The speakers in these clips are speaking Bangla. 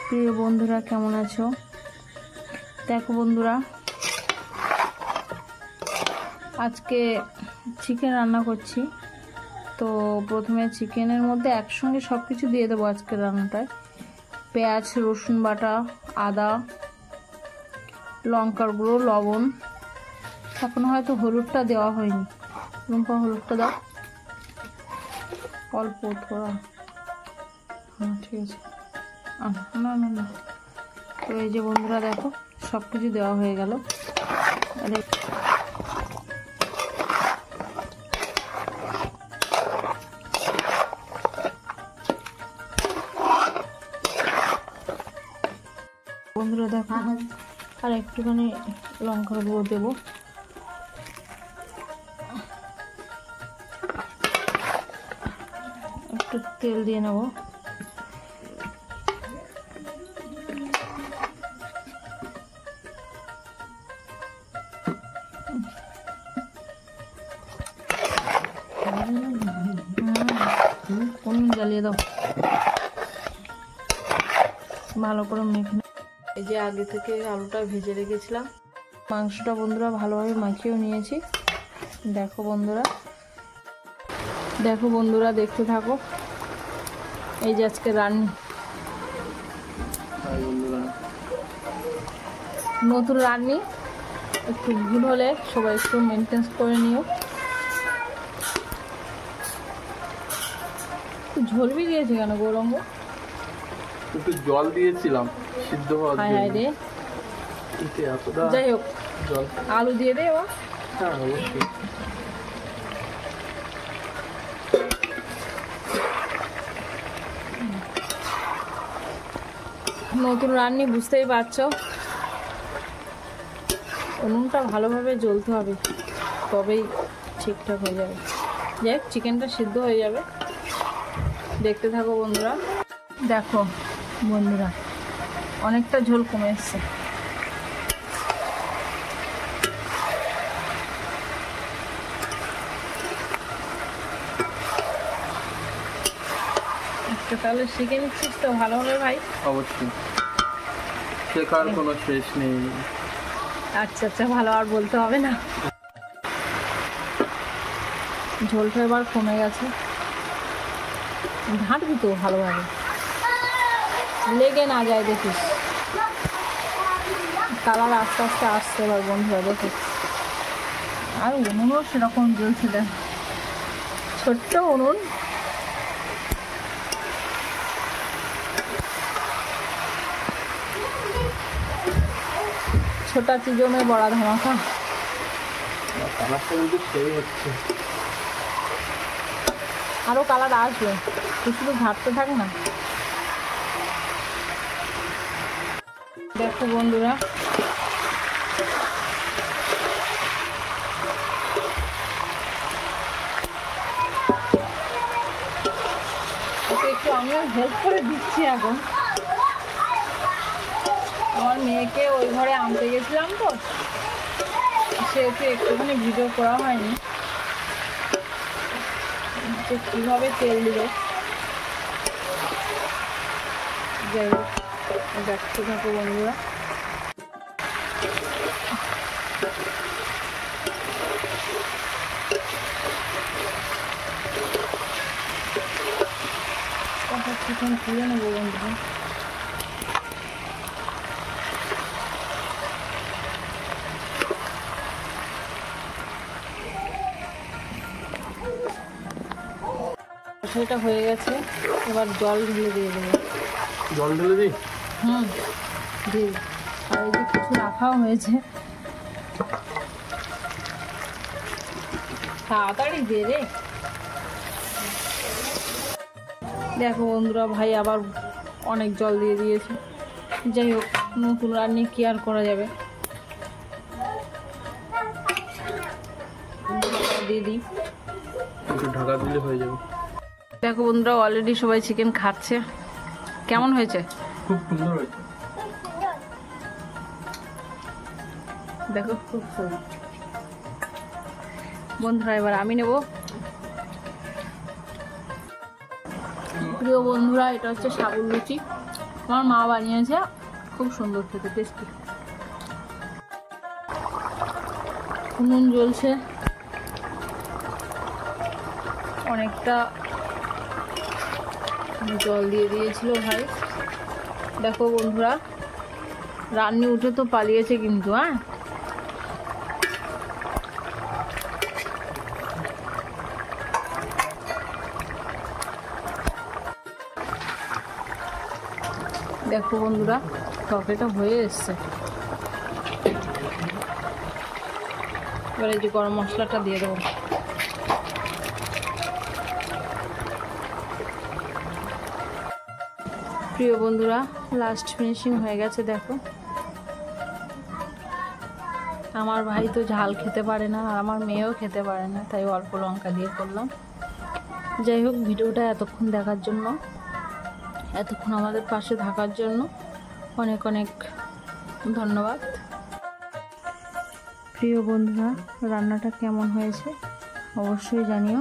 প্রিয় বন্ধুরা কেমন আছো? দেখো বন্ধুরা, আজকে চিকেন রান্না করছি। তো প্রথমে চিকেনের মধ্যে একসঙ্গে সব কিছু দিয়ে দেবো আজকের রান্নাটায়। পেঁয়াজ, রসুন বাটা, আদা, লঙ্কার গুঁড়ো, লবণ, এখনো হয়তো হলুদটা দেওয়া হয়নি। লঙ্কা হলুদটা দাও অল্প, থোড়া। হ্যাঁ ঠিক আছে। না না না, তো এই যে বন্ধুরা দেখো সব কিছু দেওয়া হয়ে গেল। বন্ধুরা দেখো আর একটুখানি লঙ্কার গুঁড়ো দেবো। একটু তেল দিয়ে নেবো। জ্বালিয়ে দাও, ভালো করে মেখে। এই যে আগে থেকে আলুটা ভেজে রেখেছিলাম, মাংসটা বন্ধুরা ভালোভাবে মাখিয়েও নিয়েছি। দেখো বন্ধুরা, দেখো বন্ধুরা, দেখতে থাকো। এই যে আজকে রান্না, নতুন রান্নি, একটু ভুল হলে সবাই একটু মেনটেন্স করে নিও। ঝোল বি দিয়েছে কেন গৌরঙ্গ? একটু জল দিয়েছিলাম সিদ্ধ হওয়ার জন্য। হায় রে, যাই হোক জল আলু দিয়ে দে। ও হ্যাঁ অবশ্যই। নতুন রান্নি বুঝতেই পারছো, উনুনটা ভালোভাবে জ্বলতে হবে, তবেই ঠিকঠাক হয়ে যাবে। যাই হোক চিকেনটা সিদ্ধ হয়ে যাবে, দেখতে থাকো বন্ধুরা। দেখো বন্ধুরা, অনেকটা ঝোল কমে এসছে। তাহলে শিখে নিচ্ছিস তো ভালো হবে ভাই? অবশ্যই, শেখার কোনো শেষ নেই। আচ্ছা আচ্ছা, ভালো আর বলতে হবে না। ঝোলটা এবার কমে গেছে, ঘাঁটবি তো ভালোভাবে, লেগে না যায় দেখিস। কালার আস্তে আস্তে আসছে এবার বন্ধুরা দেখো। আর উনুনও সেরকম জ্বলছে, দেখ ছোট্ট উনুন। ছোটা চিজো মে বড়া ধামাকা। কালারটা কিন্তু সেই হচ্ছে, আরো কালার আসবে, তুই শুধু ঘাটতে থাক না। দেখো বন্ধুরা, একটু আমিও হেল্প করে দিচ্ছি এখন। আমার মেয়েকে ওই ঘরে আনতে গেছিলাম তো, সেহেতু একটুখানি ভিডিও করা হয়নি যে কীভাবে তেল দিল। যাই হোক দেখতে থাকো বন্ধুরা। চিকেন তুলে নেবো বন্ধুরা। এটা হয়ে গেছে, এবার জল ঢেলে দিয়ে দেবো। জল ঢেলে দিই? দিই। আর এই যে কিছু রাখাও হয়েছে, তাড়াতাড়ি দে রে। দেখো বন্ধুরা, ভাই আবার অনেক জল দিয়ে দিয়েছে। যাই হোক, নতুন রান্নি কি আর করা যাবে, দিয়ে দিই। একটু ঢাকা দিলে হয়ে যাবে। দেখো বন্ধুরা, অলরেডি সবাই চিকেন খাচ্ছে। কেমন হয়েছে? খুব সুন্দর হয়েছে। দেখো খুব সুন্দর বন্ধুরা। এবার আমি নেব। প্রিয় বন্ধুরা, এটা হচ্ছে সাবুর লুচি। আমার মা বানিয়েছে, খুব সুন্দর খেতে, টেস্টি। উনুন জ্বলছে, অনেকটা জল দিয়ে দিয়েছিল ভাই। দেখো বন্ধুরা, রান্নি উঠে তো পালিয়েছে কিন্তু। হ্যাঁ, দেখো বন্ধুরা, তরকারিটা হয়ে এসছে। এবার এই যে গরম মশলাটা দিয়ে দেবো। প্রিয় বন্ধুরা, লাস্ট ফিনিশিং হয়ে গেছে। দেখো, আমার ভাই তো ঝাল খেতে পারে না, আর আমার মেয়েও খেতে পারে না, তাই অল্প লঙ্কা দিয়ে করলাম। যাই হোক, ভিডিওটা এতক্ষণ দেখার জন্য, এতক্ষণ আমাদের পাশে থাকার জন্য অনেক অনেক ধন্যবাদ। প্রিয় বন্ধুরা, রান্নাটা কেমন হয়েছে অবশ্যই জানিও।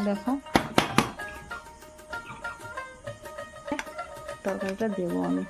দেখো, তরকারিটা দেবো আমি।